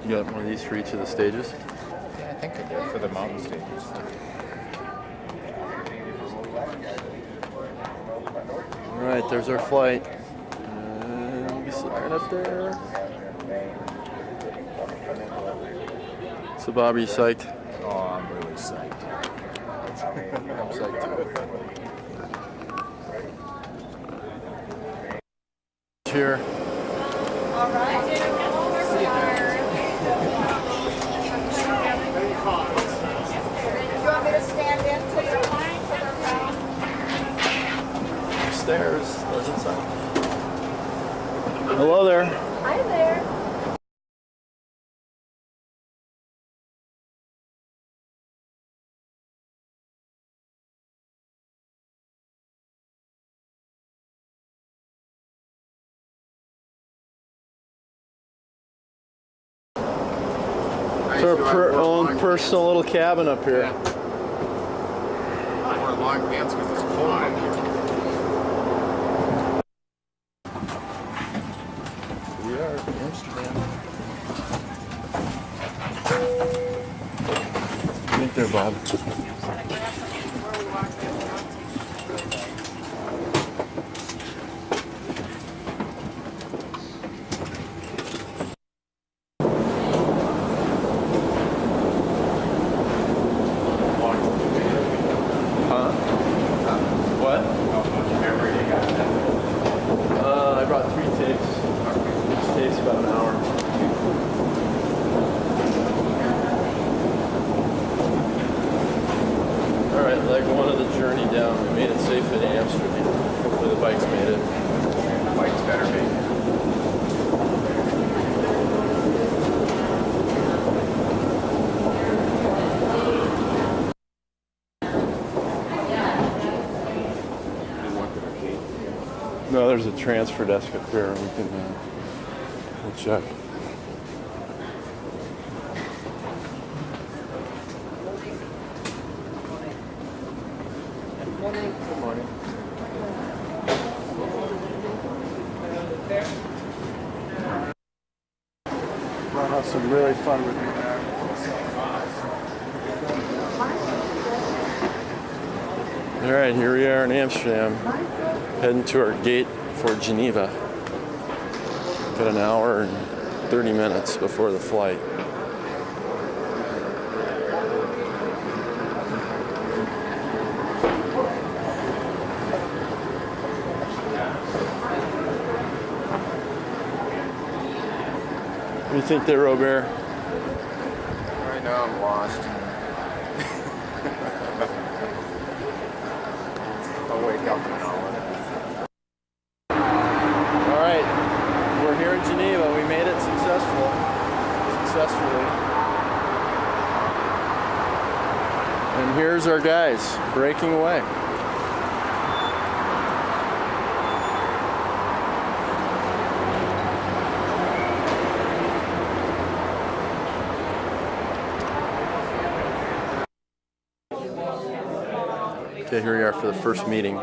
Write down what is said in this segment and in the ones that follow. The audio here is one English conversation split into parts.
You got one of these for each of the stages? Yeah, I think I did for the mountain stages. All right, there's our flight. And we sit right up there. So, Bob, are you psyched? Oh, I'm really psyched. I'm psyched too. Here. All right. You want me to stand in to your line for the round? Stairs. Doesn't sound. Hello there. Hi there. It's our own personal little cabin up here. I wear long pants because it's cold up here. We are in Amsterdam. Right there, Bob. What? I brought 3 tapes. Each tape's about an hour. All right, leg 1 of the journey down. We made it safely to Amsterdam. Hopefully the bikes made it. Bike's better make it. No, there's a transfer desk up there. We can we'll check. Good morning. Good morning. We'll have some really fun with you. All right, here we are in Amsterdam, heading to our gate for Geneva. Got an hour and 30 minutes before the flight. What do you think there, Robert? Right now I'm lost. I'll wake up in an hour. All right, we're here in Geneva. We made it successfully. And here's our guys breaking away. Okay, here we are for the first meeting. A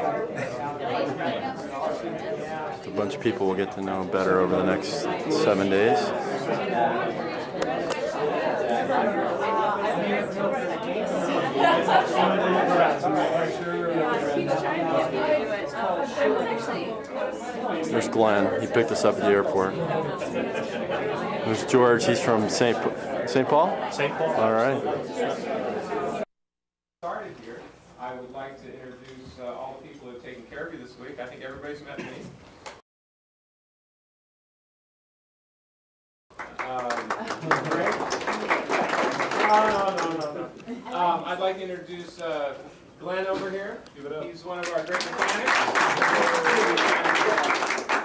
bunch of people will get to know better over the next 7 days. There's Glenn. He picked us up at the airport. There's George. He's from St. Paul? St. Paul. All right. Started here. I would like to introduce all the people who have taken care of you this week. I think everybody's met me. Great. No. I'd like to introduce Glenn over here. He's one of our great mechanics.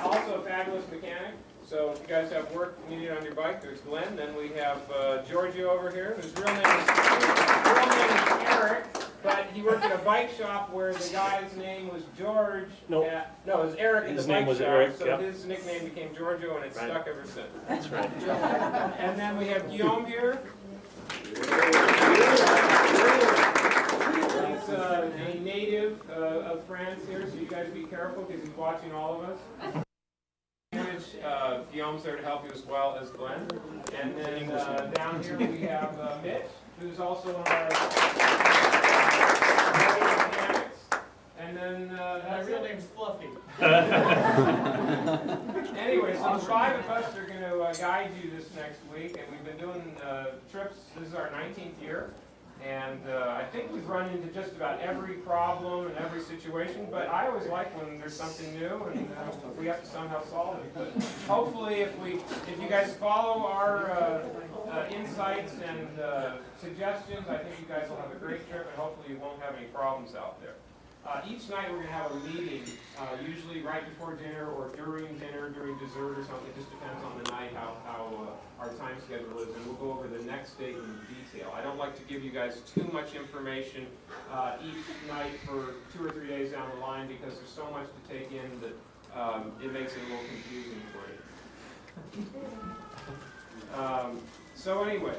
Also a fabulous mechanic. So if you guys have work needed on your bike, there's Glenn. Then we have Giorgio over here, whose real name is Eric. But he worked at a bike shop where the guy's name was George. Nope. No, it was Eric in the His bike name was shop. Eric, So yep. his nickname became Giorgio, and it's Right. stuck ever since. That's right. And then we have Guillaume here. He's a native of France here, so you guys be careful because he's watching all of us. And Guillaume's there to help you as well as Glenn. And then down here we have Mitch, who's also one of our mechanics. And then My real name's Fluffy. anyway, so the 5 of us are going to guide you this next week, and we've been doing trips. This is our 19th year, and I think we've run into just about every problem and every situation, but I always like when there's something new and we have to somehow solve it. But hopefully if you guys follow our insights and suggestions, I think you guys will have a great trip, and hopefully you won't have any problems out there. Each night we're going to have a meeting, usually right before dinner or during dinner, during dessert or something. It just depends on the night, how our time schedule is, and we'll go over the next date in detail. I don't like to give you guys too much information each night for 2 or 3 days down the line, because there's so much to take in that it makes it a little confusing for you. So anyway,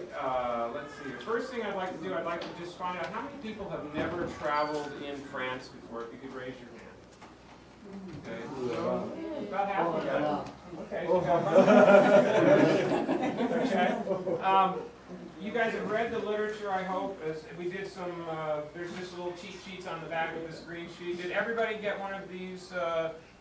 let's see. The first thing I'd like to do, I'd like to just find out how many people have never traveled in France before. If you could raise your hand. Okay, so about half of you. Okay. Okay. You guys have read the literature, I hope. As we did some, there's just little cheat sheets on the back of this green sheet. Did everybody get one of these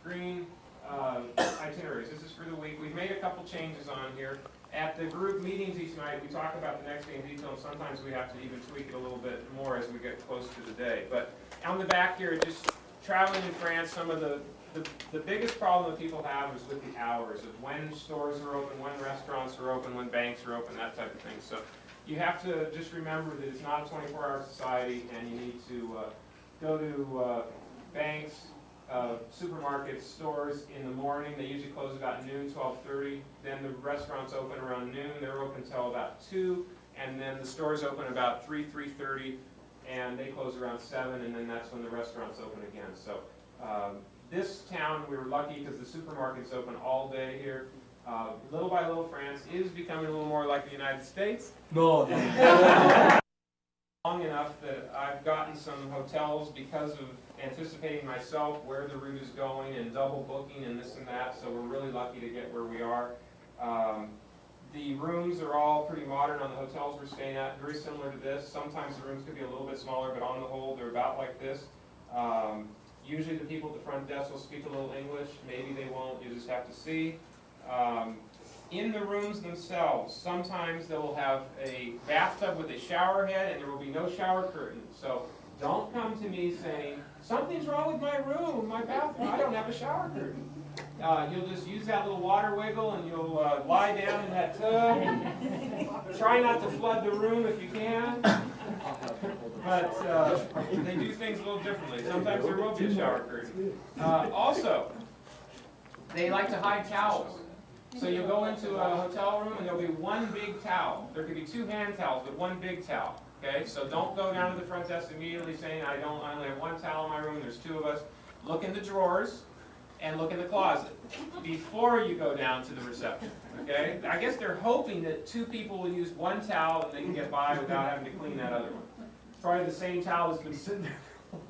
green itineraries? This is for the week. We've made a couple changes on here. At the group meetings each night, we talk about the next day in detail, and sometimes we have to even tweak it a little bit more as we get close to the day. But on the back here, just traveling in France, some of the biggest problem that people have is with the hours of when stores are open, when restaurants are open, when banks are open, that type of thing. So you have to just remember that it's not a 24-hour society, and you need to go to banks, supermarkets, stores in the morning. They usually close about noon, 12:30. Then the restaurants open around noon. They're open till about 2. And then the stores open about 3:30, and they close around 7. And then that's when the restaurants open again. So this town, we were lucky because the supermarket's open all day here. Little by little, France is becoming a little more like the United States. No. Long enough that I've gotten some hotels because of anticipating myself where the route is going and double booking and this and that, so we're really lucky to get where we are. The rooms are all pretty modern on the hotels we're staying at, very similar to this. Sometimes the rooms could be a little bit smaller, but on the whole they're about like this. Usually the people at the front desk will speak a little English, maybe they won't, you just have to see. In the rooms themselves, sometimes they will have a bathtub with a shower head and there will be no shower curtain. So don't come to me saying, something's wrong with my room, my bathroom, I don't have a shower curtain. You'll just use that little water wiggle and you'll lie down in that tub. Try not to flood the room if you can. But they do things a little differently. Sometimes there will be a shower curtain. Also, they like to hide towels. So you'll go into a hotel room and there'll be one big towel. There could be 2 hand towels, but one big towel. Okay, so don't go down to the front desk immediately saying, I only have 1 towel in my room, there's 2 of us. Look in the drawers and look in the closet before you go down to the reception. Okay? I guess they're hoping that 2 people will use 1 towel and they can get by without having to clean that other one. It's probably the same towel that's been sitting there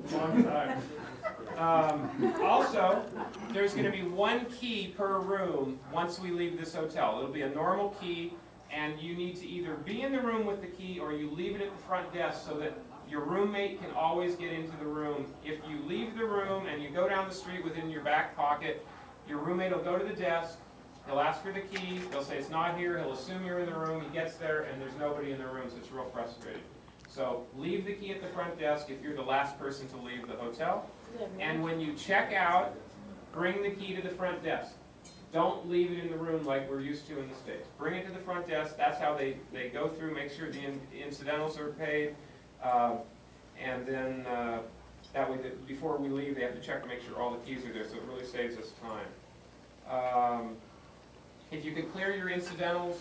for a long time. Also, there's going to be 1 key per room once we leave this hotel. It'll be a normal key, and you need to either be in the room with the key or you leave it at the front desk so that your roommate can always get into the room. If you leave the room and you go down the street within your back pocket, your roommate will go to the desk, he'll ask for the key, they'll say it's not here, he'll assume you're in the room, he gets there and there's nobody in the room, so it's real frustrating. So leave the key at the front desk if you're the last person to leave the hotel. And when you check out, bring the key to the front desk. Don't leave it in the room like we're used to in the States. Bring it to the front desk. That's how they go through, make sure the incidentals are paid. And then that way, before we leave, they have to check to make sure all the keys are there, so it really saves us time. If you could clear your incidentals,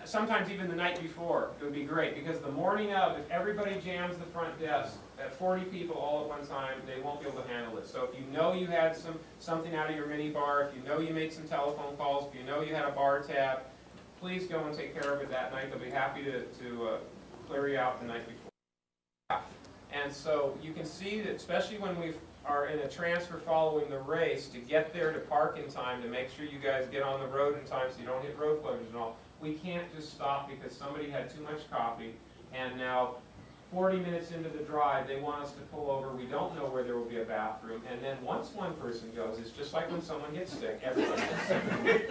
sometimes even the night before, it would be great, because the morning of, if everybody jams the front desk at 40 people all at one time, they won't be able to handle it. So if you know you had something out of your mini bar, if you know you made some telephone calls, if you know you had a bar tab, please go and take care of it that night. They'll be happy to clear you out the night before. And so you can see that, especially when we've are in a transfer following the race to get there to park in time to make sure you guys get on the road in time so you don't hit road closures and all. We can't just stop because somebody had too much coffee and now 40 minutes into the drive they want us to pull over. We don't know where there will be a bathroom, and then once one person goes, it's just like when someone gets sick, everybody gets sick.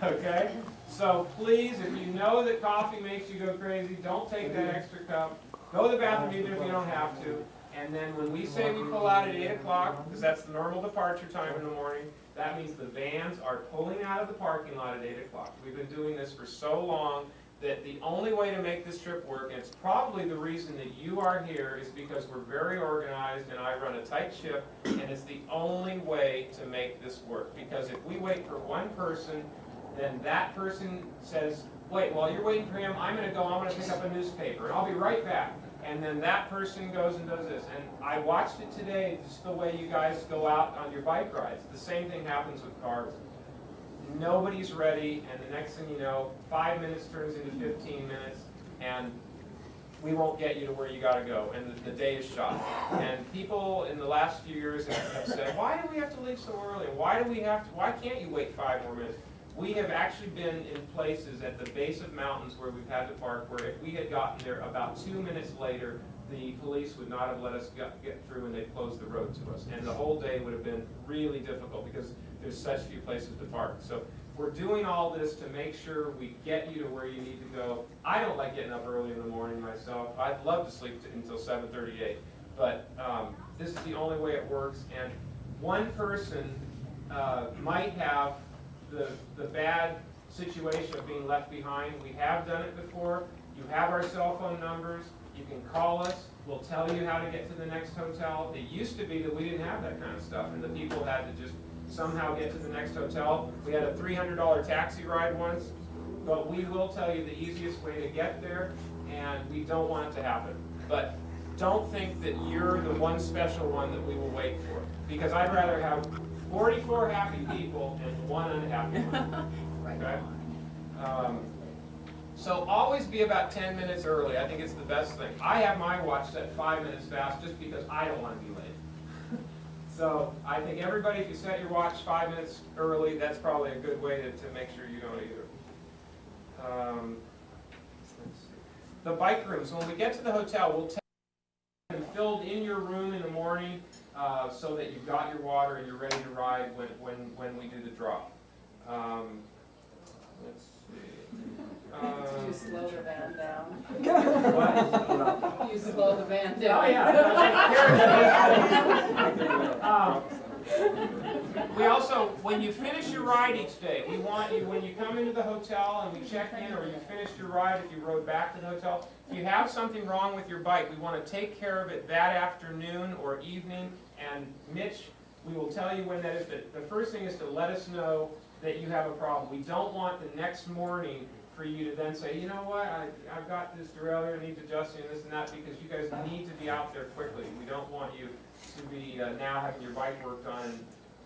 Okay? So please, if you know that coffee makes you go crazy, don't take that extra cup. Go to the bathroom even if you don't have to. And then when we say we pull out at 8 o'clock, because that's the normal departure time in the morning, that means the vans are pulling out of the parking lot at 8 o'clock. We've been doing this for so long that the only way to make this trip work, and it's probably the reason that you are here, is because we're very organized and I run a tight ship, and it's the only way to make this work. Because if we wait for one person, then that person says, wait, while you're waiting for him, I'm going to go, I'm going to pick up a newspaper, and I'll be right back. And then that person goes and does this. And I watched it today, just the way you guys go out on your bike rides. The same thing happens with cars. Nobody's ready, and the next thing you know, 5 minutes turns into 15 minutes, and we won't get you to where you got to go, and the day is shot. And people in the last few years have said, why do we have to leave so early? Why can't you wait 5 more minutes? We have actually been in places at the base of mountains where we've had to park, where if we had gotten there about 2 minutes later, the police would not have let us get through and they'd closed the road to us. And the whole day would have been really difficult because there's such few places to park. So we're doing all this to make sure we get you to where you need to go. I don't like getting up early in the morning myself. I'd love to sleep until 7:38. But this is the only way it works. And one person might have the bad situation of being left behind. We have done it before. You have our cell phone numbers. You can call us. We'll tell you how to get to the next hotel. It used to be that we didn't have that kind of stuff, and the people had to just somehow get to the next hotel. We had a $300 taxi ride once, but we will tell you the easiest way to get there, and we don't want it to happen. But don't think that you're the one special one that we will wait for, because I'd rather have 44 happy people and one unhappy one. Okay? So always be about 10 minutes early. I think it's the best thing. I have my watch set 5 minutes fast just because I don't want to be late. So I think everybody, if you set your watch 5 minutes early, that's probably a good way to make sure you don't either. Let's see. The bike rooms. When we get to the hotel, we'll tell you to be filled in your room in the morning so that you've got your water and you're ready to ride when we do the drop. Let's see. Do you slow the van down? What? You slow the van down. Oh, yeah. We also, when you finish your ride each day, we want you, when you come into the hotel and we check in, or you finished your ride, if you rode back to the hotel, if you have something wrong with your bike, we want to take care of it that afternoon or evening. And Mitch, we will tell you when that is. But the first thing is to let us know that you have a problem. We don't want the next morning for you to then say, you know what, I've got this derailleur, I need adjusting this and that, because you guys need to be out there quickly. We don't want you to be now having your bike worked on, and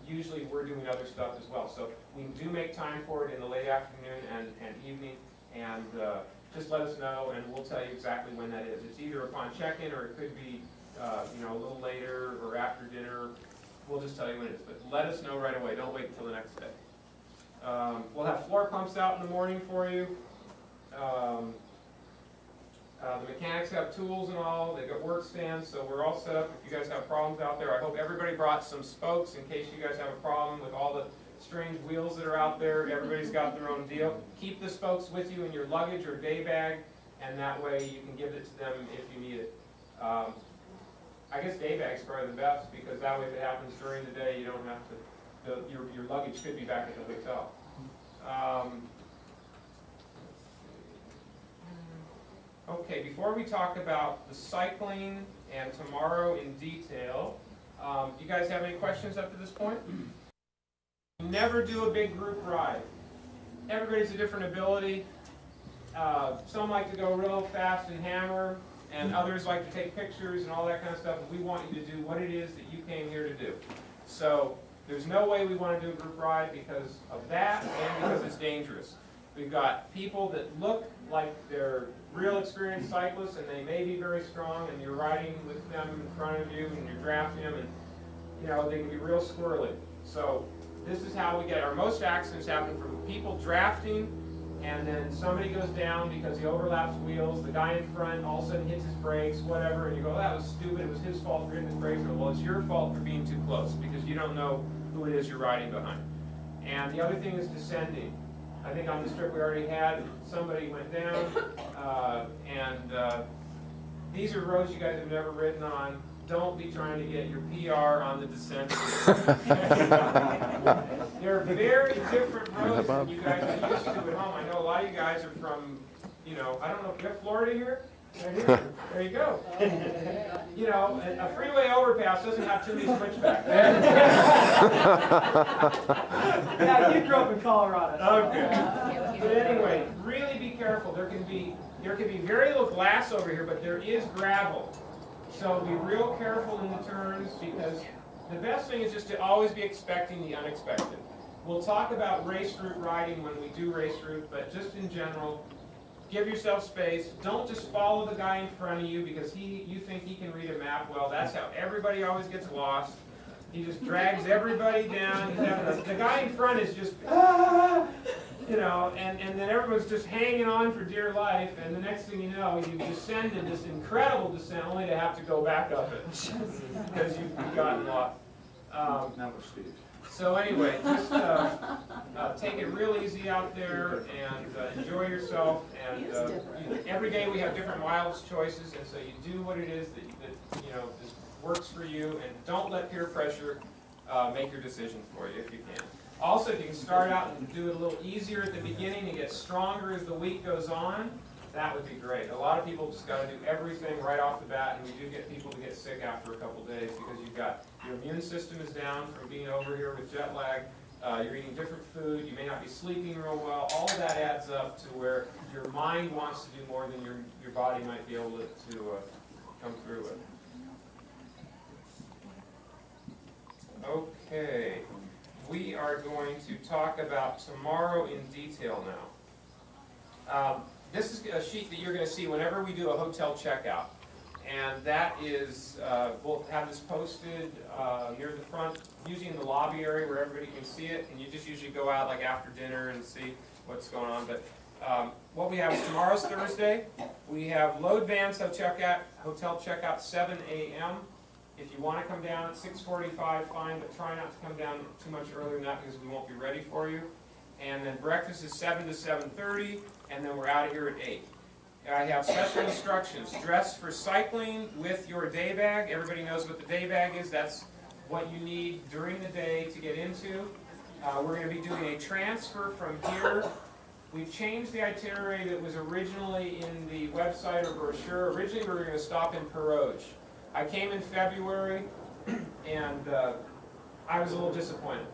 usually we're doing other stuff as well. So we do make time for it in the late afternoon and evening, and just let us know and we'll tell you exactly when that is. It's either upon check-in or it could be a little later or after dinner. We'll just tell you when it is, but let us know right away. Don't wait until the next day. We'll have floor pumps out in the morning for you. The mechanics have tools and all. They've got work stands, so we're all set up. If you guys have problems out there, I hope everybody brought some spokes in case you guys have a problem with all the strange wheels that are out there. Everybody's got their own deal. Keep the spokes with you in your luggage or day bag, and that way you can give it to them if you need it. I guess day bag's probably the best, because that way if it happens during the day, you don't have to, your luggage could be back at the hotel. Okay, before we talk about the cycling and tomorrow in detail, do you guys have any questions up to this point? Never do a big group ride. Everybody's a different ability. Some like to go real fast and hammer, and others like to take pictures and all that kind of stuff. We want you to do what it is that you came here to do. So there's no way we want to do a group ride because of that and because it's dangerous. We've got people that look like they're real experienced cyclists and they may be very strong, and you're riding with them in front of you and you're drafting them, and you know, they can be real squirrely. So this is how we get our most accidents happen from people drafting, and then somebody goes down because he overlaps wheels, the guy in front all of a sudden hits his brakes, whatever, and you go, oh, that was stupid, it was his fault for hitting his brakes. Well, it's your fault for being too close because you don't know who it is you're riding behind. And the other thing is descending. I think on the strip we already had, somebody went down, these are roads you guys have never ridden on. Don't be trying to get your PR on the descent. They're very different roads than you guys are used to at home. I know a lot of you guys are from, you know, I don't know, if you have Florida here? Right here. There you go. You know, a freeway overpass doesn't have too many switchbacks. Yeah, you grew up in Colorado. Okay. But anyway, really be careful. There can be very little glass over here, but there is gravel. So be real careful in the turns, because the best thing is just to always be expecting the unexpected. We'll talk about race route riding when we do race route, but just in general, give yourself space. Don't just follow the guy in front of you because you think he can read a map well. That's how everybody always gets lost. He just drags everybody down. The guy in front is just, you know, and then everyone's just hanging on for dear life, and the next thing you know, you descend in this incredible descent only to have to go back up it because you've gotten lost. So anyway, just take it real easy out there and enjoy yourself. And every day we have different mileage choices, and so you do what it is that you know works for you, and don't let peer pressure make your decision for you if you can. Also, if you can start out and do it a little easier at the beginning and get stronger as the week goes on, that would be great. A lot of people just got to do everything right off the bat, and we do get people to get sick after a couple days because you've got your immune system is down from being over here with jet lag. You're eating different food. You may not be sleeping real well. All of that adds up to where your mind wants to do more than your body might be able to come through with. Okay. We are going to talk about tomorrow in detail now. This is a sheet that you're going to see whenever we do a hotel checkout. And that is, we'll have this posted near the front, usually in the lobby area where everybody can see it. And you just usually go out like after dinner and see what's going on. But what we have is tomorrow's Thursday. We have load vans hotel checkout 7 a.m. If you want to come down at 6:45, fine, but try not to come down too much earlier than that because we won't be ready for you. And then breakfast is 7 to 7:30, and then we're out of here at 8. I have special instructions. Dress for cycling with your day bag. Everybody knows what the day bag is. That's what you need during the day to get into. We're going to be doing a transfer from here. We've changed the itinerary that was originally in the website or brochure. Originally we were going to stop in Perroge. I came in February, and I was a little disappointed.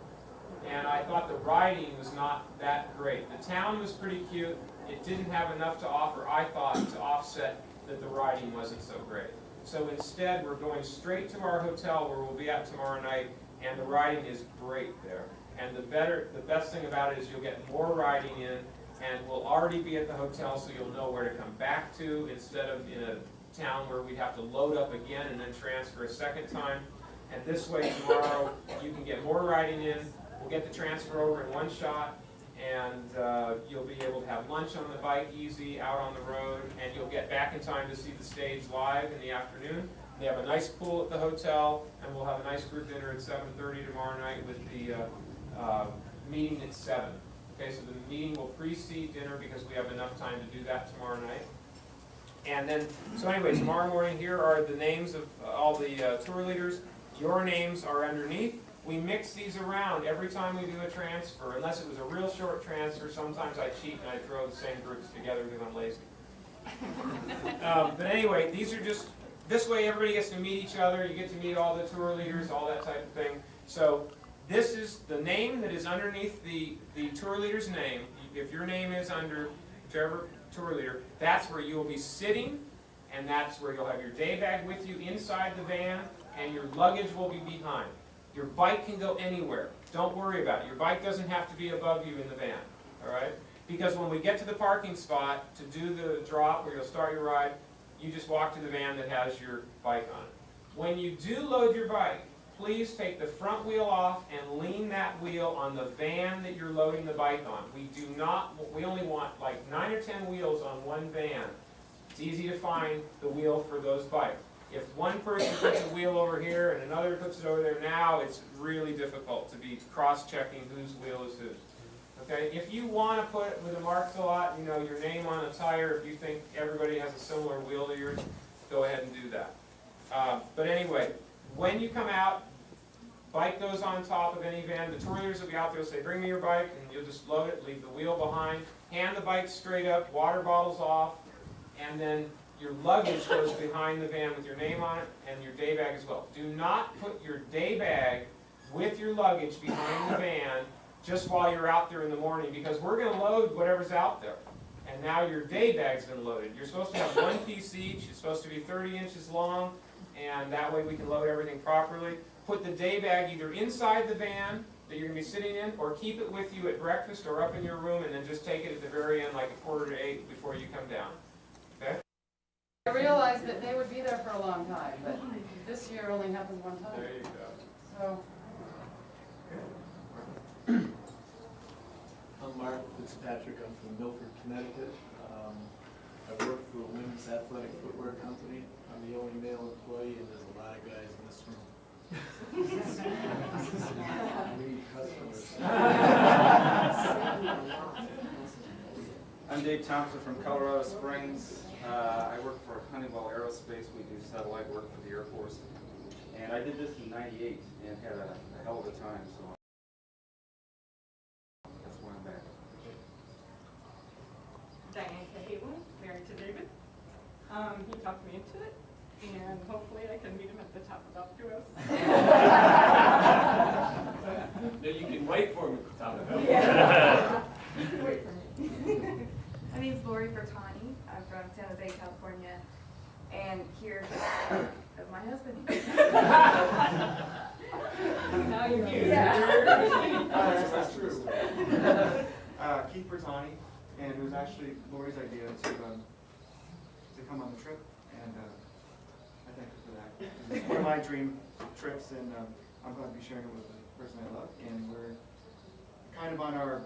And I thought the riding was not that great. The town was pretty cute. It didn't have enough to offer, I thought, to offset that the riding wasn't so great. So instead, we're going straight to our hotel where we'll be at tomorrow night, and the riding is great there. And the best thing about it is you'll get more riding in, and we'll already be at the hotel, so you'll know where to come back to instead of in a town where we'd have to load up again and then transfer a second time. And this way tomorrow you can get more riding in. We'll get the transfer over in one shot, and you'll be able to have lunch on the bike easy out on the road, and you'll get back in time to see the stage live in the afternoon. They have a nice pool at the hotel, and we'll have a nice group dinner at 7:30 tomorrow night with the meeting at 7. Okay, so the meeting will precede dinner because we have enough time to do that tomorrow night. And then, so anyway, tomorrow morning here are the names of all the tour leaders. Your names are underneath. We mix these around every time we do a transfer, unless it was a real short transfer. Sometimes I cheat and I throw the same groups together because I'm lazy. But anyway, these are just, this way everybody gets to meet each other. You get to meet all the tour leaders, all that type of thing. So this is the name that is underneath the tour leader's name. If your name is under whichever tour leader, that's where you'll be sitting, and that's where you'll have your day bag with you inside the van, and your luggage will be behind. Your bike can go anywhere. Don't worry about it. Your bike doesn't have to be above you in the van, all right? Because when we get to the parking spot to do the drop where you'll start your ride, you just walk to the van that has your bike on it. When you do load your bike, please take the front wheel off and lean that wheel on the van that you're loading the bike on. We only want like 9 or 10 wheels on one van. It's easy to find the wheel for those bikes. If one person puts a wheel over here and another puts it over there now, it's really difficult to be cross-checking whose wheel is whose. Okay, if you want to put with a marks a lot, you know, your name on a tire, if you think everybody has a similar wheel to yours, go ahead and do that. But anyway, when you come out, bike goes on top of any van. The tour leaders will be out there, say, bring me your bike, and you'll just load it, leave the wheel behind, hand the bike straight up, water bottles off, and then your luggage goes behind the van with your name on it and your day bag as well. Do not put your day bag with your luggage behind the van just while you're out there in the morning, because we're going to load whatever's out there. And now your day bag's been loaded. You're supposed to have one piece each. It's supposed to be 30 inches long, and that way we can load everything properly. Put the day bag either inside the van that you're going to be sitting in, or keep it with you at breakfast or up in your room, and then just take it at the very end, like 7:45 before you come down. Okay? I realized that they would be there for a long time, but this year only happened one time. There you go. So, I'm Mark Fitzpatrick. I'm from Milford, Connecticut. I work for a women's athletic footwear company. I'm the only male employee, and there's a lot of guys in this room. We need customers. I'm Dave Thompson from Colorado Springs. I work for Honeywell Aerospace. We do satellite work for the Air Force. And I did this in '98 and had a hell of a time. So that's why I'm back. Diane Cahalan, married to David. He talked me into it, and hopefully I can meet him at the top of Alpe d'Huez. No, you can wait for him at the top of it. Yeah. You can wait for me. My name's Lori Bertani. I'm from San Jose, California, and here is my husband. Now you're here. Yeah. That's true. Keith Bertani, and it was actually Lori's idea to come on the trip, and I thank her for that. It's one of my dream trips, and I'm glad to be sharing it with the person I love, and we're kind of on our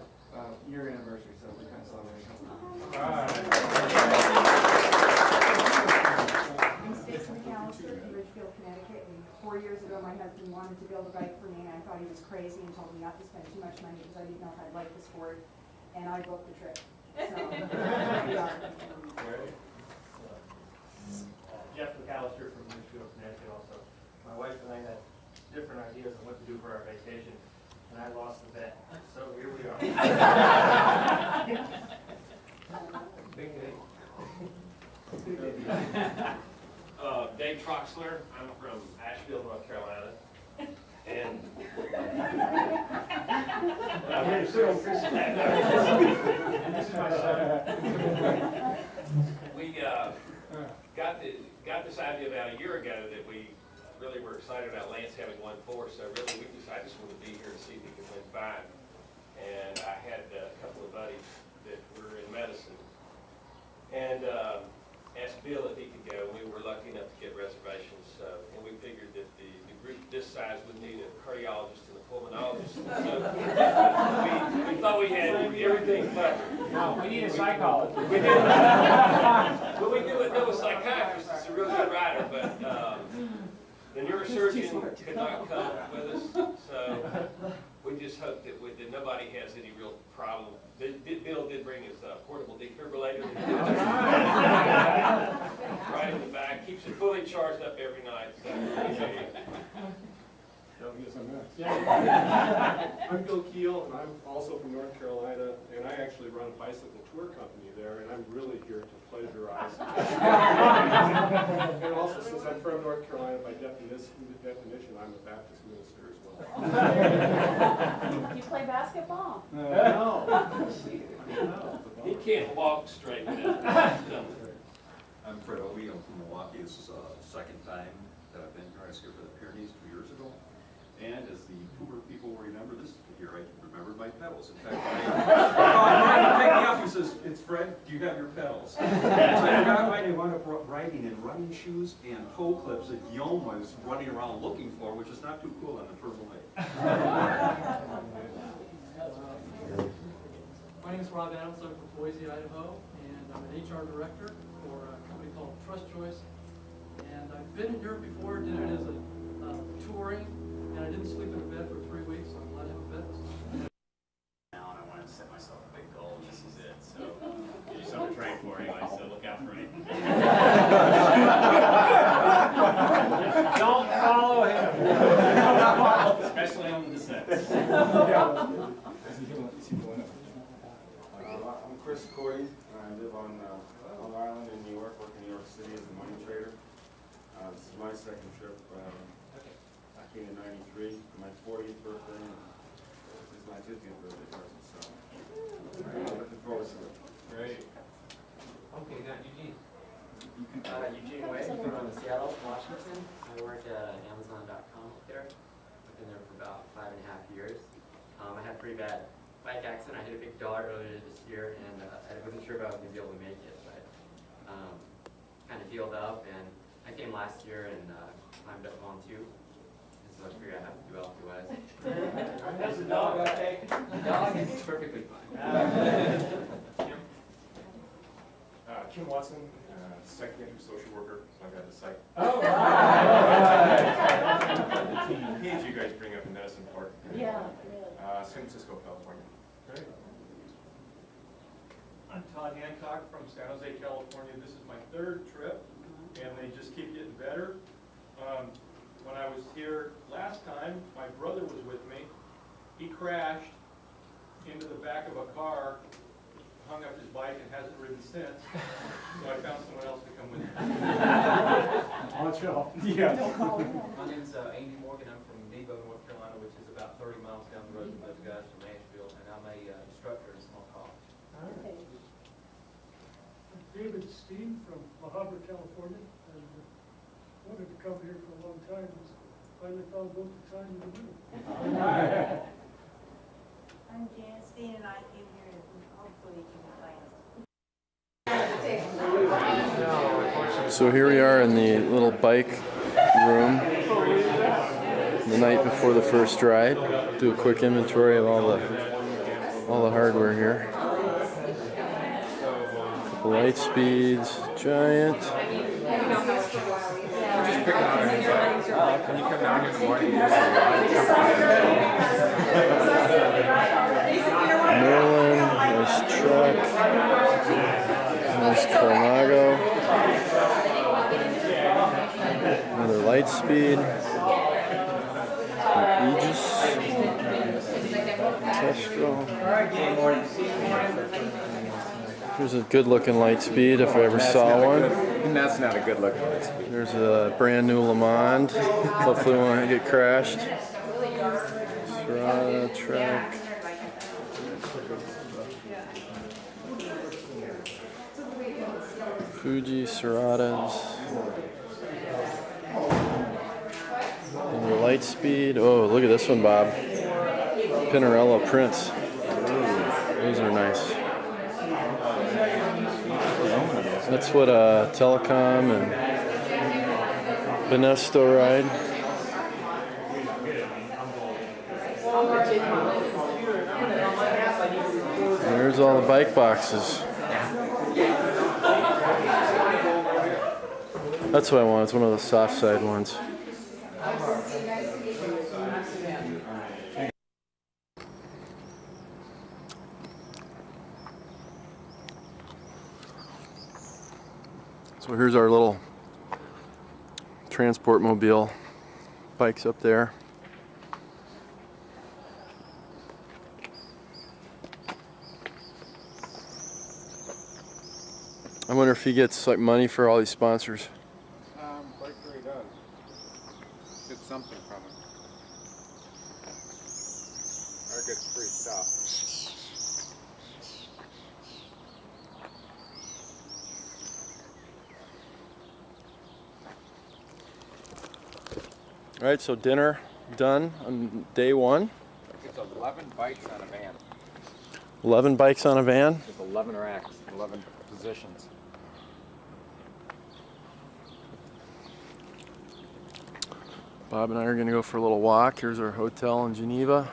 year anniversary, so we're kind of celebrating. I'm Stacy McAllister from Ridgefield, Connecticut, and 4 years ago my husband wanted to build a bike for me, and I thought he was crazy and told me not to spend too much money because I didn't know if I'd like the sport, and I booked the trip. So, here we are. Jeff McAllister from Ridgefield, Connecticut also. My wife and I had different ideas on what to do for our vacation, and I lost the bet. So here we are. Big day. Dave Troxler. I'm from Asheville, North Carolina. And I'm here to sit on Chris's lap. And this is my son. We got this idea about a year ago that we really were excited about Lance having won 4, so really we decided just wanted to be here to see if he could win 5. And I had a couple of buddies that were in medicine, and asked Bill if he could go. We were lucky enough to get reservations, and we figured that the group this size would need a cardiologist and a pulmonologist. So we thought we had everything covered. No, we need a psychologist. We did. But we knew a psychiatrist is a real good rider, but the neurosurgeon could not come with us, so we just hope that nobody has any real problem. Bill did bring his portable defibrillator. Right in the back, keeps it fully charged up every night. So. I'm Bill Keel, and I'm also from North Carolina, and I actually run a bicycle tour company there, and I'm really here to pleasurize. And also, since I'm from North Carolina, by definition, I'm a Baptist minister as well. You play basketball? No. He can't walk straight without stumbling. I'm Fred Obi. I'm from Milwaukee. This is the second time that I've been here. I skipped for the Pyrenees 2 years ago. And as the Hoover people will remember, this is the year I remembered my pedals. In fact, I tried to take me off says, "It's Fred, do you have your pedals?" I forgot why they wound up riding in running shoes and toe clips that Guillaume was running around looking for, which is not too cool on the Turtle Lake. My name is Rob Adams. I'm from Boise, Idaho, and I'm an HR director for a company called Trust Choice. And I've been in Europe before, did it as a touring, and I didn't sleep in a bed for 3 weeks, so I'm glad to have a bed this time. Now, and I want to set myself a big goal, and this is it. So, give you something to train for anyway, so look out for me. Don't follow him. Especially on the descents. I'm Chris Cordy. I live on Long Island in New York, work in New York City as a money trader. This is my second trip. I came in '93 for my 40th birthday, and this is my 50th birthday present, so I'm looking forward to it. Great. Okay, now Eugene. Eugene Way from Seattle, Washington. I work at Amazon.com up there. I've been there for about 5.5 years. I had a pretty bad bike accident. I hit a big dog earlier this year, and I wasn't sure if I was going to be able to make it, but kind of healed up. And I came last year and climbed up on 2. So I figured I have to do otherwise. How's the dog, okay? The dog is perfectly fine. Kim Watson, second year social worker, so I got the site. Oh, The page you guys bring up in Medicine Park. Yeah, San Francisco, California. Great. I'm Todd Hancock from San Jose, California. This is my 3rd trip, and they just keep getting better. When I was here last time, my brother was with me. He crashed into the back of a car, hung up his bike, and hasn't ridden since. So I found someone else to come with me. Watch out. Yeah. My name's Andy Morgan. I'm from Geneva, North Carolina, which is about 30 miles down the road from those guys from Nashville, and I'm a instructor in small college. David Steen from La Habra, California, and wanted to come here for a long time. Just finally found both the time and the money. I'm Jan Steen, and I came here to hopefully keep it. So here we are in the little bike room the night before the first ride. Do a quick inventory of all the hardware here. Couple light speeds, giant. Just pick it out and when you come down here in the morning, you just Merlin, nice truck. Nice Colnago. Another light speed. Aegis. Kestrel. Here's a good looking light speed if I ever saw one. That's not a good look. There's a brand new Le Mans. Hopefully won't get crashed. Serrata track. Fuji Serratas. And the light speed. Oh, look at this one, Bob. Pinarello prints. Those are nice. That's what Telecom and Benesto ride. And there's all the bike boxes. That's what I want. It's one of the soft side ones. So here's our little transport mobile. Bike's up there. I wonder if he gets like money for all these sponsors. Quite sure he does. Get something from it. Or gets free stuff. All right, so dinner done on day 1. It's 11 bites on a van. 11 bikes on a van? There's 11 racks, 11 positions. Bob and I are going to go for a little walk. Here's our hotel in Geneva.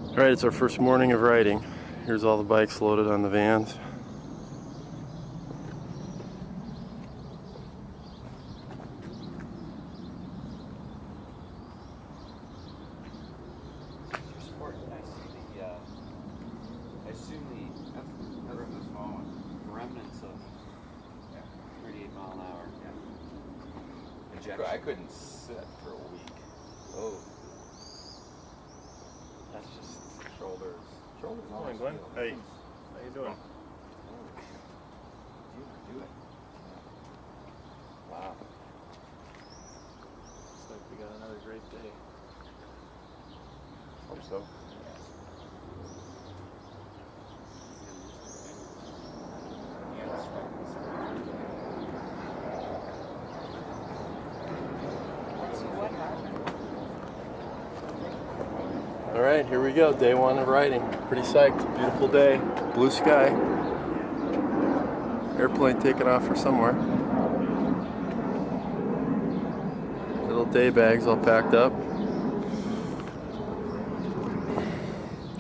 All right, it's our first morning of riding. Here's all the bikes loaded on the vans. I assume the remnants of 38 mile an hour. Ejection. I couldn't sit for a week. Oh. That's just shoulders. Shoulders. Morning, Glenn. Hey, how you doing? Do it. Wow. Looks like we got another great day. Hope so. All right, here we go. Day one of riding. Pretty psyched. Beautiful day. Blue sky. Airplane taking off for somewhere. Little day bags all packed up.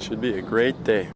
Should be a great day.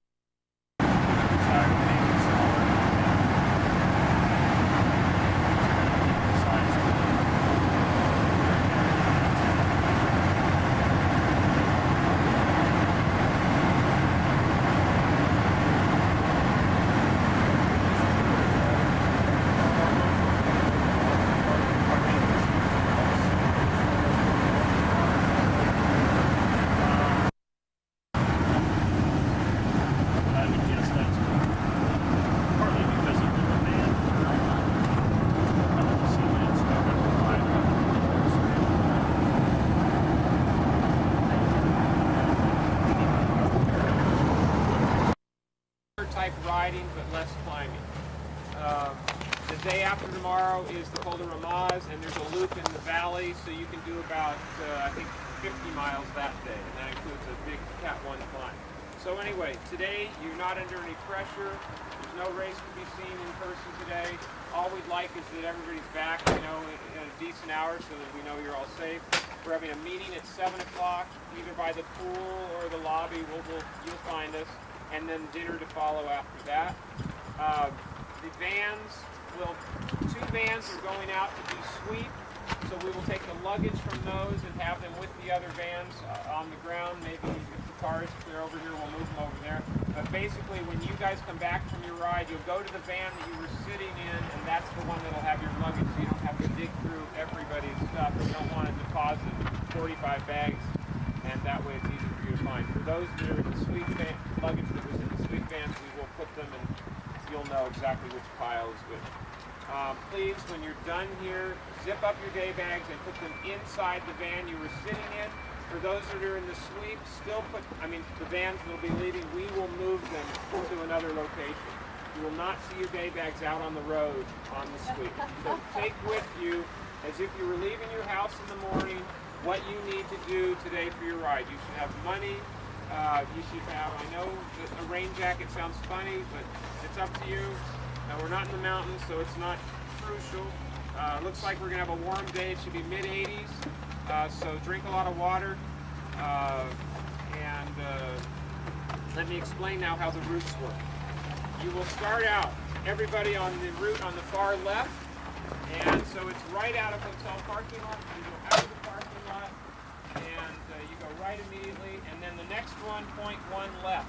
Type riding, but less climbing. The day after tomorrow is the Col de Ramaz, and there's a loop in the valley, so you can do about, I think, 50 miles that day, and that includes a big Cat 1 climb. So anyway, today you're not under any pressure. There's no race to be seen in person today. All we'd like is that everybody's back, in a decent hour so that we know you're all safe. We're having a meeting at 7 o'clock, either by the pool or the lobby. You'll find us. And then dinner to follow after that. The vans two vans are going out to do sweep, so we will take the luggage from those and have them with the other vans on the ground. Maybe if the cars clear over here, we'll move them over there. But basically, when you guys come back from your ride, you'll go to the van that you were sitting in, and that's the one that'll have your luggage, so you don't have to dig through everybody's stuff. You don't want to deposit 45 bags, and that way it's easy for you to find. For those that are in the sweep van, luggage that was in the sweep vans, we will put them, and you'll know exactly which pile is which. Please, when you're done here, zip up your day bags and put them inside the van you were sitting in. For those that are in the sweep, the vans that will be leaving, we will move them to another location. You will not see your day bags out on the road on the sweep. So take with you, as if you were leaving your house in the morning, what you need to do today for your ride. You should have money. You should have, I know that a rain jacket sounds funny, but it's up to you. We're not in the mountains, so it's not crucial. Looks like we're going to have a warm day. It should be mid-80s, so drink a lot of water. Let me explain now how the routes work. You will start out, everybody on the route on the far left, and so it's right out of hotel parking lot. You go out of the parking lot, and you go right immediately, and then the next one, point one left.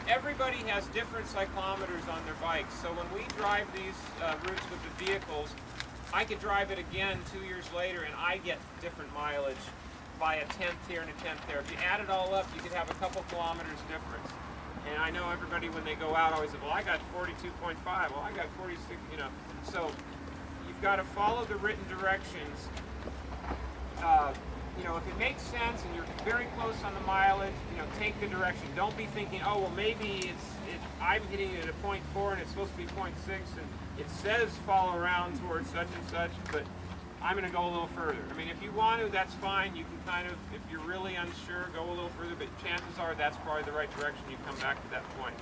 Everybody has different cyclometers on their bikes, so when we drive these routes with the vehicles, I could drive it again 2 years later and I get different mileage by a tenth here and a tenth there. If you add it all up, you could have a couple kilometers difference. And I know everybody when they go out always says, well, I got 42.5, well, I got 46, you know. So you've got to follow the written directions. You know, if it makes sense and you're very close on the mileage, you know, take the direction. Don't be thinking, oh, well, maybe I'm hitting it at a 0.4 and it's supposed to be 0.6 and it says fall around towards such and such, but I'm going to go a little further. I mean, if you want to, that's fine. You can kind of, if you're really unsure, go a little further, but chances are that's probably the right direction. You come back to that point.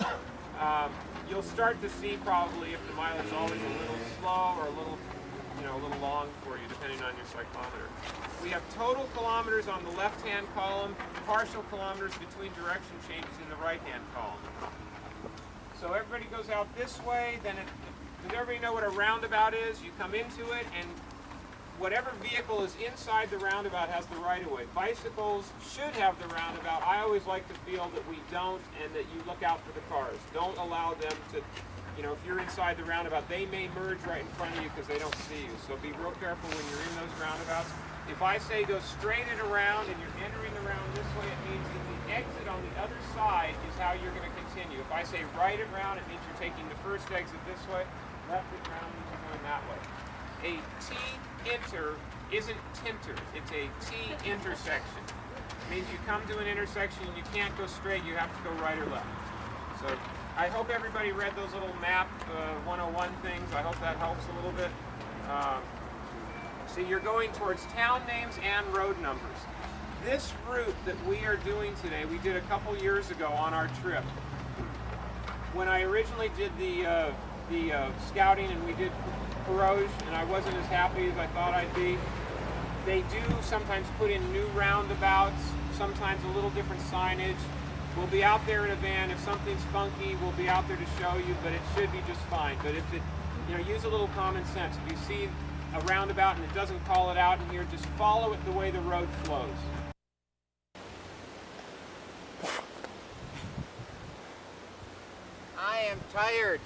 You'll start to see probably if the mileage is always a little slow or a little, you know, a little long for you, depending on your cyclometer. We have total kilometers on the left-hand column, partial kilometers between direction changes in the right-hand column. So everybody goes out this way, then does everybody know what a roundabout is? You come into it, and whatever vehicle is inside the roundabout has the right-of-way. Bicycles should have the roundabout. I always like to feel that we don't, and that you look out for the cars. Don't allow them to, you know, if you're inside the roundabout, they may merge right in front of you because they don't see you. So be real careful when you're in those roundabouts. If I say go straight and around and you're entering the round this way, it means that the exit on the other side is how you're going to continue. If I say right and round, it means you're taking the first exit this way. Left and round means you're going that way. A T-inter isn't tinter. It's a T-intersection. It means you come to an intersection and you can't go straight. You have to go right or left. So I hope everybody read those little map 101 things. I hope that helps a little bit. See, you're going towards town names and road numbers. This route that we are doing today, we did a couple years ago on our trip. When I originally did the scouting and we did Peroge, and I wasn't as happy as I thought I'd be, they do sometimes put in new roundabouts, sometimes a little different signage. We'll be out there in a van. If something's funky, we'll be out there to show you, but it should be just fine. But if it, you know, use a little common sense. If you see a roundabout and it doesn't call it out in here, just follow it the way the road flows. I am tired,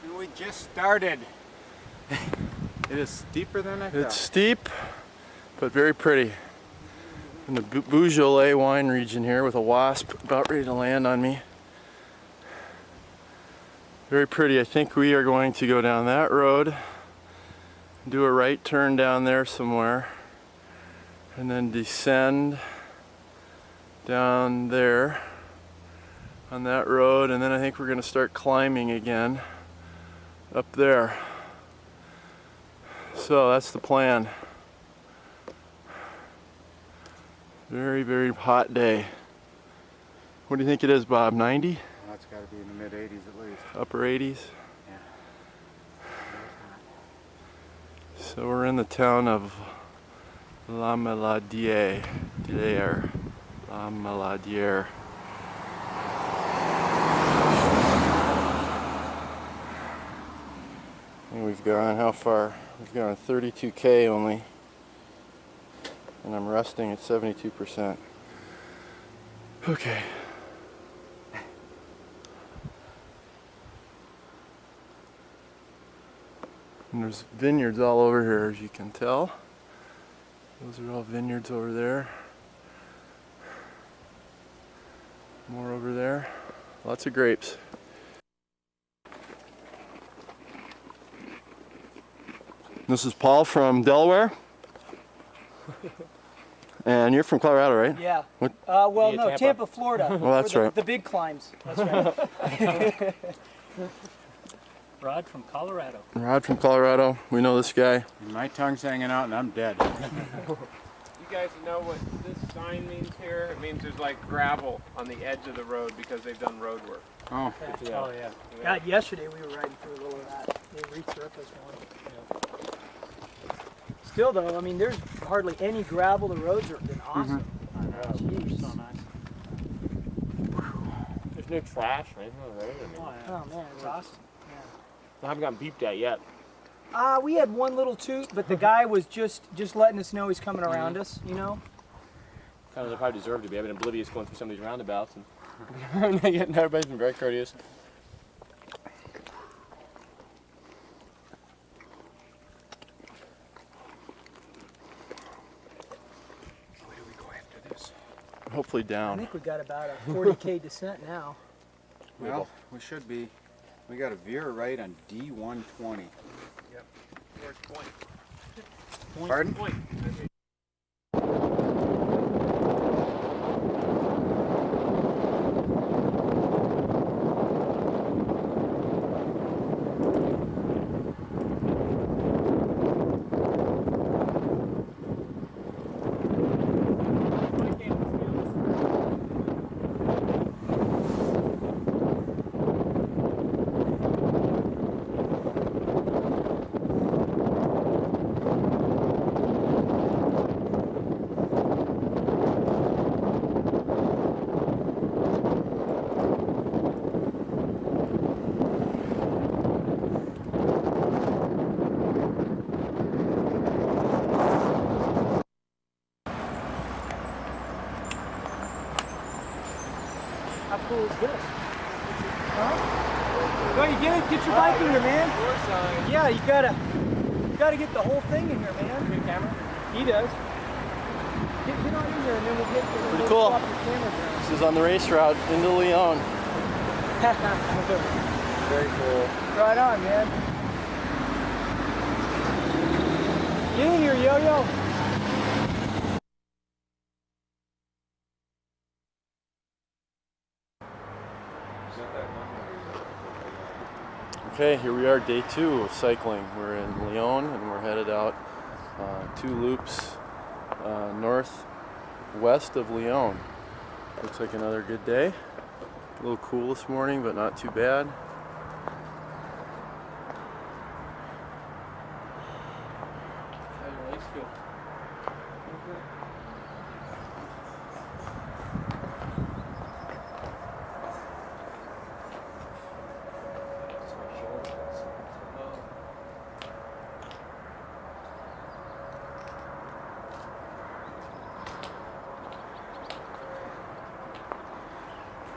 and we just started. It is steeper than I thought. It's steep, but very pretty. In the Beaujolais wine region here with a wasp about ready to land on me. Very pretty. I think we are going to go down that road, do a right turn down there somewhere, and then descend down there on that road, and then I think we're going to start climbing again up there. So that's the plan. Very, very hot day. What do you think it is, Bob? 90? Well, that's got to be in the mid-80s at least. Upper 80s? Yeah. So we're in the town of La Maladière. La Maladière. And we've gone, how far? We've gone 32K only. And I'm resting at 72%. Okay. And there's vineyards all over here, as you can tell. Those are all vineyards over there. More over there. Lots of grapes. This is Paul from Delaware. And you're from Colorado, right? Yeah. What? Well, no, Tampa, Florida. Well, that's right. The big climbs. That's right. Rod from Colorado. Rod from Colorado. We know this guy. And my tongue's hanging out and I'm dead. You guys know what this sign means here? It means there's like gravel on the edge of the road because they've done road work. Oh. Yeah. Oh, yeah. God, yesterday we were riding through a little of that. They resurfaced one. Still though, I mean, there's hardly any gravel. The roads have been awesome. I know. Jeez. So nice. There's no trash or anything on the road. Oh man, it's awesome. I haven't gotten beeped at yet. We had one little toot, but the guy was just letting us know he's coming around us, you know? Kind of if I deserve to be. I've been oblivious going through some of these roundabouts. And everybody's been very courteous. hopefully I down. think we got about a 40K descent now. Well, we should be. We got a veer right on D120. Yep. Towards point. Pardon? Point. How cool is this? Huh? No, you get your bike in here, man. Yeah, you gotta get the whole thing in here, man. Good camera? He does. Get on in there and then we'll get Pretty cool. swap your camera around. This is on the race route into Lyon. Very cool. Right on, man. Get in here, Yo-Yo. Okay, here we are, day 2 of cycling. We're in Lyon and we're headed out 2 loops northwest of Lyon. Looks like another good day. A little cool this morning, but not too bad. How your legs feel?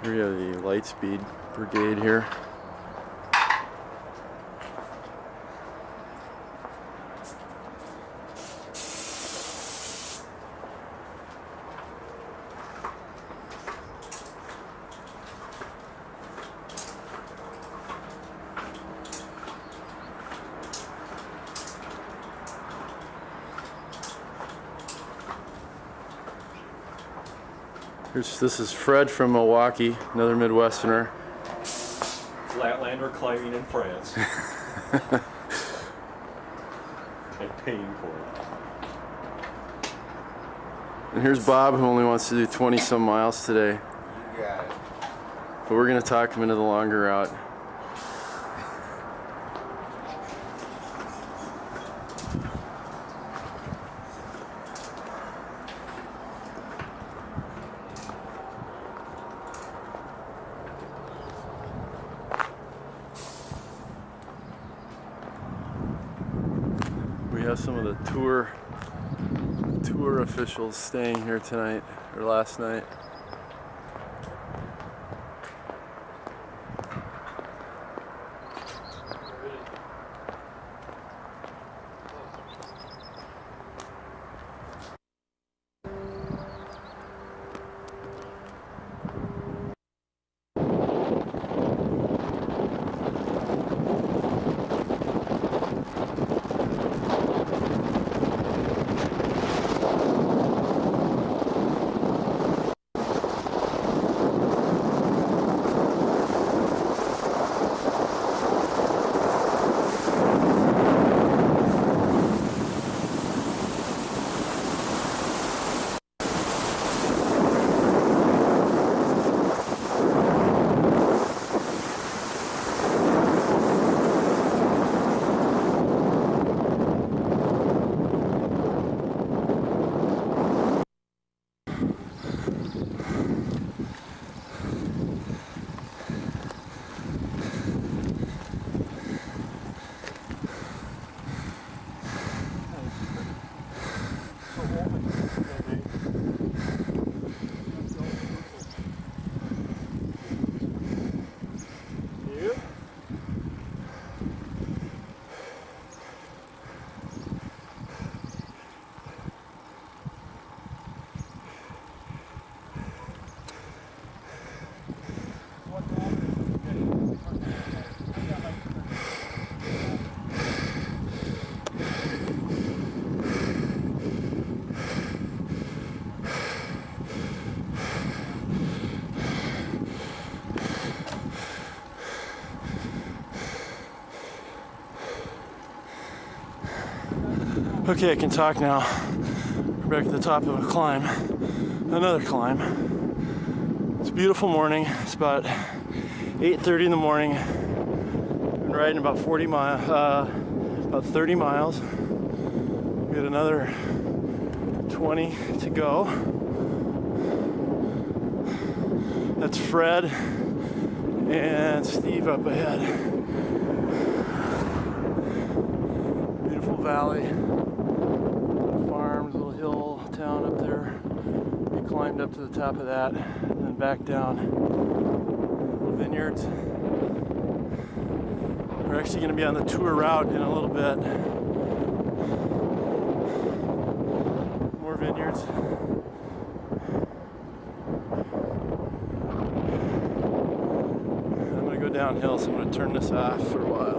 Here we have the Lightspeed Brigade here. This is Fred from Milwaukee, another Midwesterner. Flatlander climbing in France. And paying for it. And here's Bob, who only wants to do 20 some miles today. You got it. But we're going to talk him into the longer route. We have some of the tour officials staying here tonight, or last night. Okay, I can talk now. We're back at the top of a climb. Another climb. It's a beautiful morning. It's about 8:30 in the morning. Been riding about 30 miles. We got another 20 to go. That's Fred and Steve up ahead. Beautiful valley. Farms, little hill town up there. We climbed up to the top of that and then back down. Little vineyards. We're actually going to be on the tour route in a little bit. More vineyards. I'm going to go downhill, so I'm going to turn this off for a while.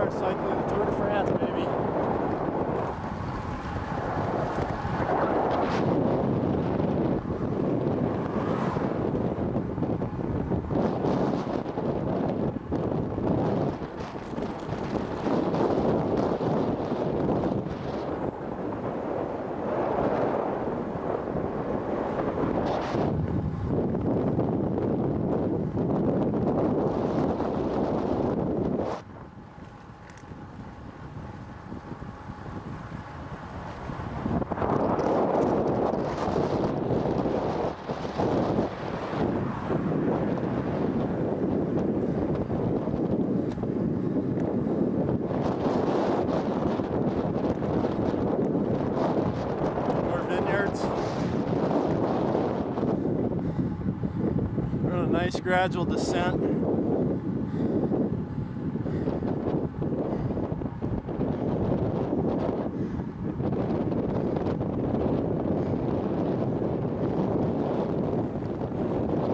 Cycling the Tour de France, baby. We're on a nice gradual descent.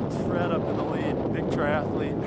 It's Fred up in the lead, big triathlete.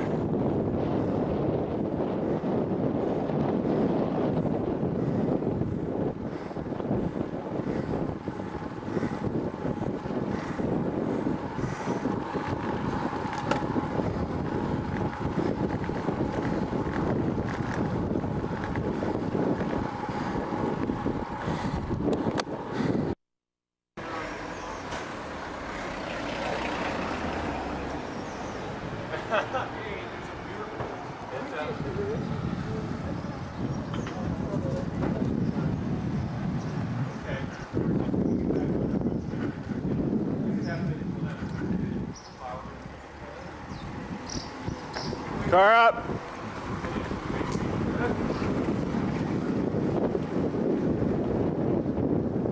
Car up.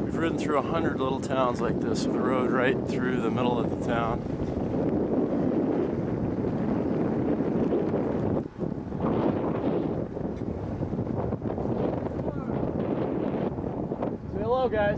We've ridden through 100 little towns like this with the road right through the middle of the town. Say hello, guys.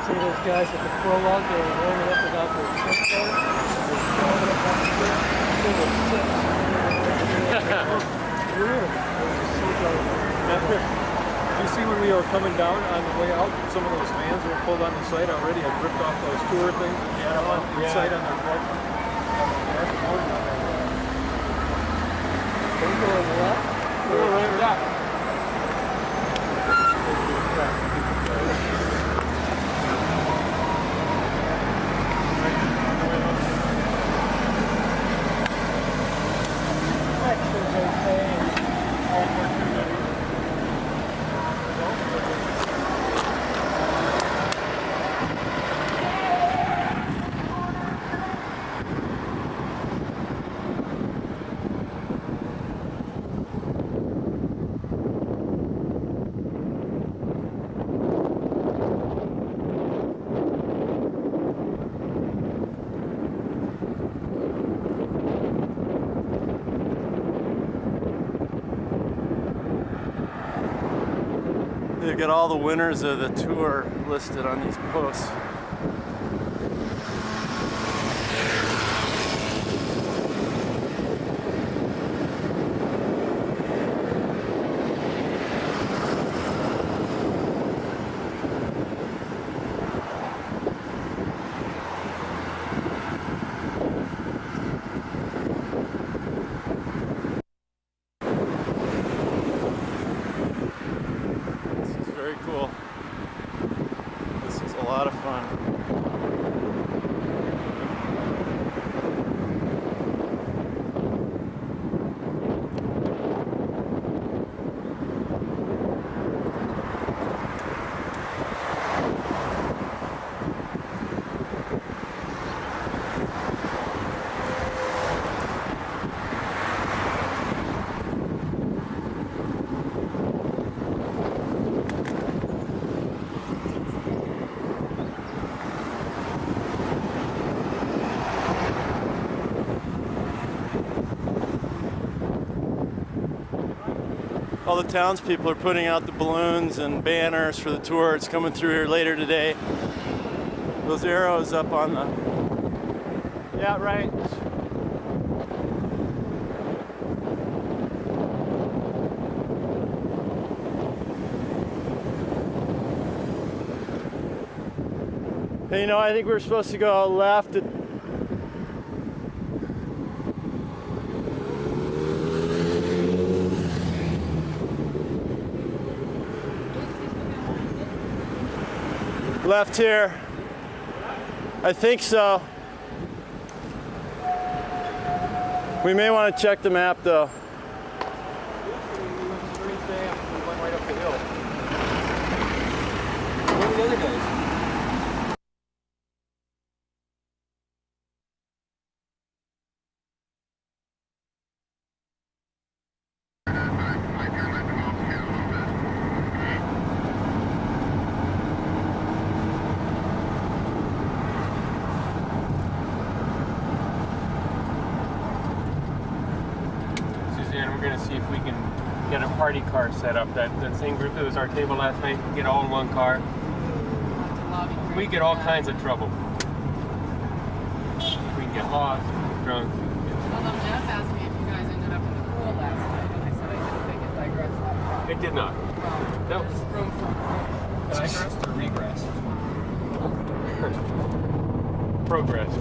See those guys at the prologue, they were warming up without their shirt there. You see when we were coming down on the way out, some of those vans were pulled on the side already, had ripped off those tour things that they had on the side on their bike. They go on the left? They were right left. They've got all the winners of the tour listed on these posts. Very cool. This is a lot of fun. All the townspeople are putting out the balloons and banners for the tour. It's coming through here later today. Those arrows up on the... Yeah, right. Hey, you know, I think we're supposed to go left at... Left here. I think so. We may want to check the map though. Right up the hill. Where are the other guys? Suzanne, we're gonna see if we can get a party car set up. That same group that was our table last night, get all in one car. We get all kinds of trouble. We can get lost, drunk. Although Jeff asked me if you guys ended up in the pool last night, and I said I didn't think it digressed that far. It did not. Well, there's room for Digressed or regressed? Progress.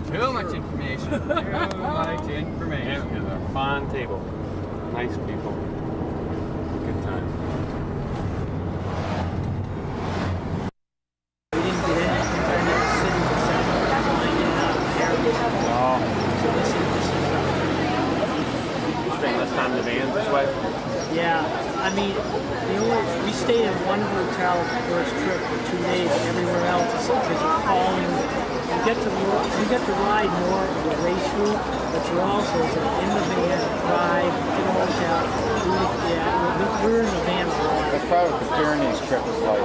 Too much information. Too much information. It was a fun table. Nice people. Good time. We didn't get in. The city was You spend less time in the van this way? Yeah, I mean, we stayed in one hotel the first trip for 2 days, and everywhere else is because you're calling. You get to ride more of the race route, but you're also in the van, drive to the hotel. We're in the van for a while. That's probably what the Pyrenees trip is like.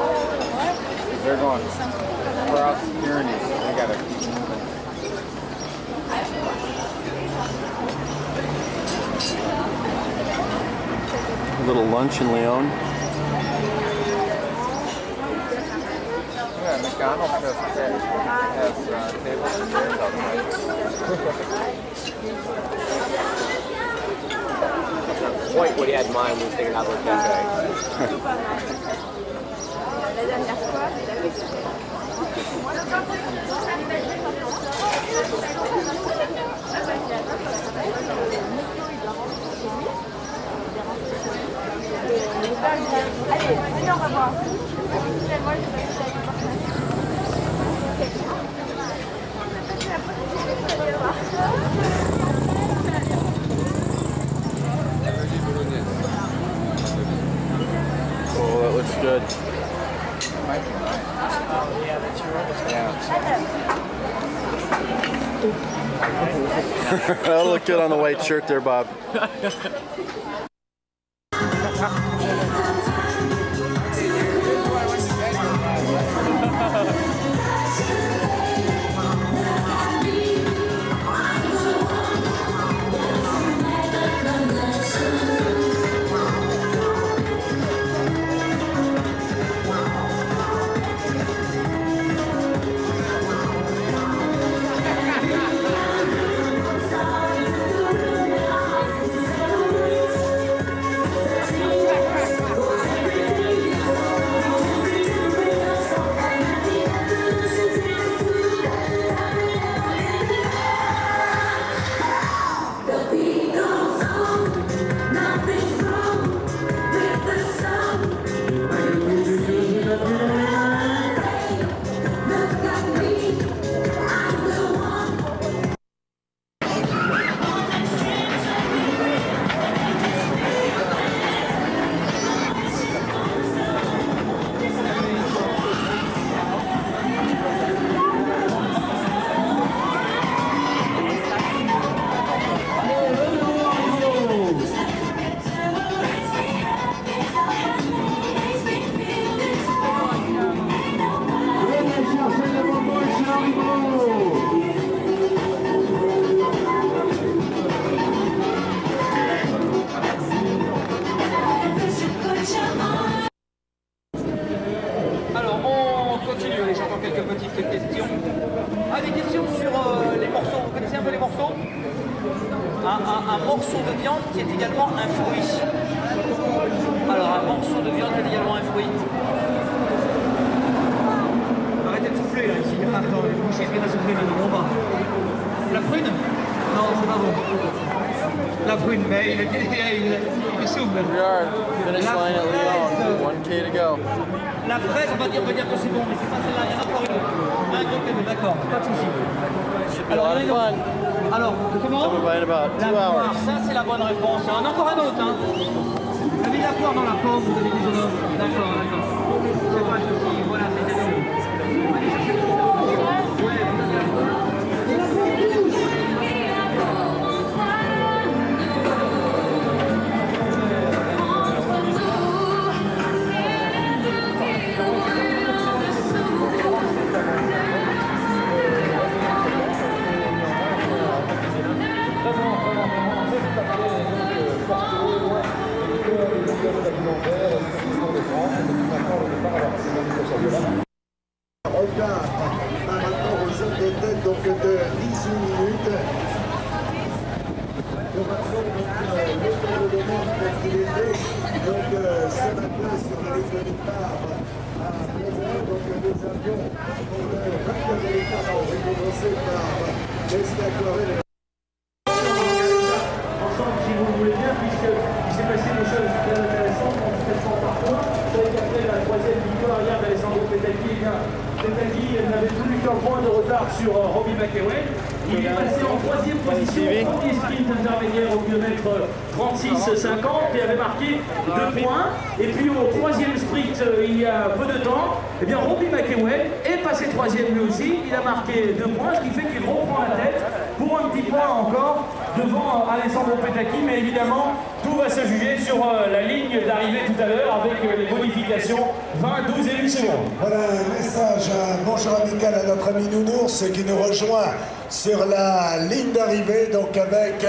They're going across the Pyrenees. They gotta keep moving. A little lunch in Lyon. Yeah, McDonald's has tables and chairs outside. Quite what he had in mind when he was thinking about work that Oh, that looks good. Might be nice. Oh, yeah, that's your other That'll look good on the white shirt there, Bob. un morceau de viande qui est également un fruit. Alors, un morceau de viande qui est également un fruit. Arrêtez de souffler là ici. Attends, le boucher vient de souffler en bas. La prune? Non, c'est pas bon. La prune, mais il souffle. Finish line at Lyon, 1K to go. La fraise, on va dire que c'est bon, mais c'est pas celle-là, il y en a encore une. Un gros cadeau, d'accord, pas de souci. Should be a lot of fun. Alors, comment? Coming by in about 2 La poire, hours. ça c'est la bonne réponse. On a encore un autre, hein. Vous avez la poire dans la pomme, vous avez des jeunes hommes. D'accord, d'accord. C'est pas de souci, voilà, c'est cadeau. Allez chercher le temps. Ouais, vous avez la poire. Regard par rapport aux hommes de tête donc de 18 minutes. Nous rappelons donc le tour de monde tel qu'il était. Donc ce matin sur la ligne de départ à 9h, donc nous avions pour le vainqueur de l'étape, on va commencer par l'Estaquarelle. Ensemble, si vous voulez bien, puisqu'il s'est passé des choses très intéressantes en discussion par contre. Vous savez qu'après la troisième victoire hier d'Alessandro Petaghi, Petaghi n'avait plus qu'un point de retard sur Robbie McEwen. Il est passé en troisième position au premier sprint intermédiaire au kilomètre 36,50 et avait marqué 2 points. Et puis au troisième sprint, il y a peu de temps, eh bien Robbie McEwen est passé troisième lui aussi. Il a marqué 2 points, ce qui fait qu'il reprend la tête pour un petit point encore devant Alessandro Petaghi. Mais évidemment, tout va se juger sur la ligne d'arrivée tout à l'heure avec les modifications 20, 12 et 8 secondes. Voilà un message, un bonjour amical à notre ami Nounours qui nous rejoint sur la ligne d'arrivée, donc avec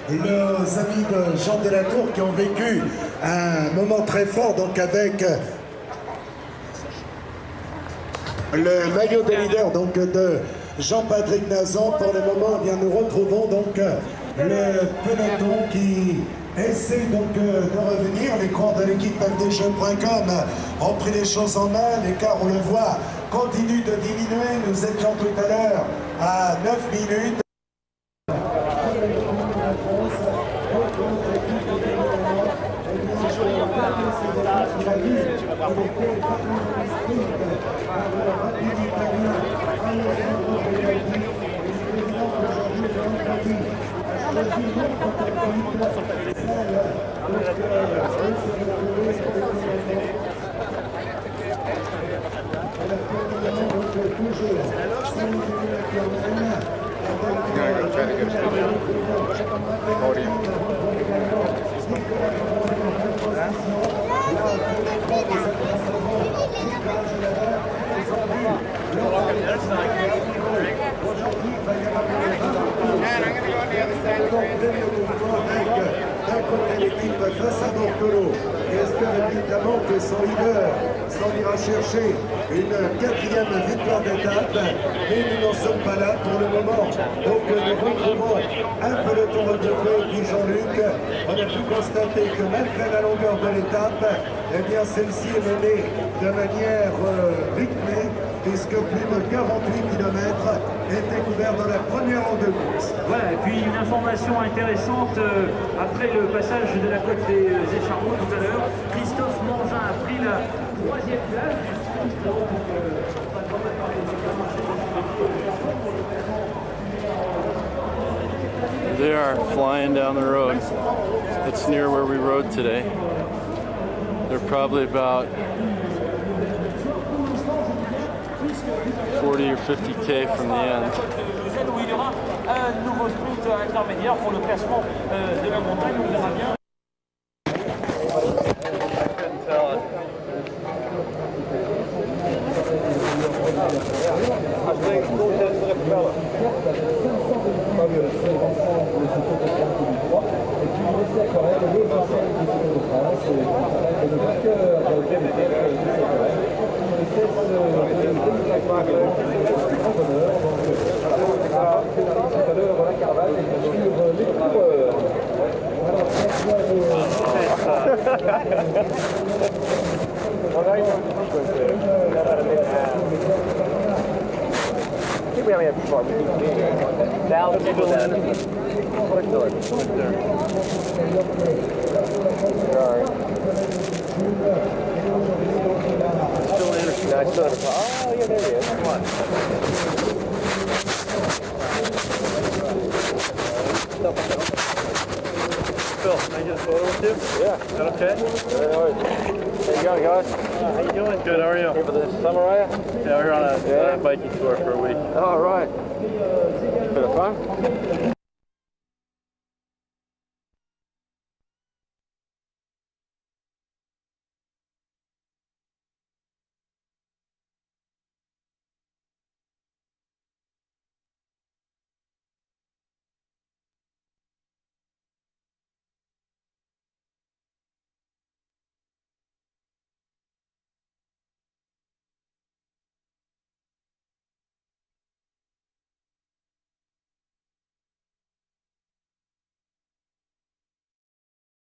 nos amis de Jean Delatour qui ont vécu un moment très fort, donc avec le maillot des leaders donc de Jean-Patrick Nazan. Pour le moment, eh bien, nous retrouvons donc le peloton qui essaie donc de revenir. Les coureurs de l'équipe FDJ.com ont pris les choses en main. L'écart, on le voit, continue de diminuer. Nous étions tout à l'heure à 9 minutes. D'un côté l'équipe face à Bortolo, et espère évidemment que son leader s'en ira chercher une 4e victoire d'étape, mais nous n'en sommes pas là pour le moment. Donc nous retrouvons un peloton regroupé, puis Jean-Luc, on a pu constater que malgré la longueur de l'étape, eh bien celle-ci est menée de manière rythmée, puisque plus de 48 km étaient couverts dans la première ronde de course. Voilà, et puis une information intéressante, après le passage de la côte des Écharmeaux tout à l'heure, Christophe Mangin a pris la 3e place. They are flying down the road. It's near where we rode today. They're probably about 40 or 50K from the end. Où il y aura un nouveau sprint intermédiaire pour le classement de la montagne, on verra bien. Well, now you're doing sequence there. About a minute and a half. I think we only have 2 more meetings. Now, let's do that. Let's do it. Alright. Still interesting. No, I still never saw. Oh, yeah, there he is. Come on. Phil, can I get a photo with you? Yeah. Is that okay? Very nice. How you going, guys? How you doing? Good, how are you? Here for the summer, are you? Yeah, we're on a biking tour for a week. Oh, right. Bit of fun?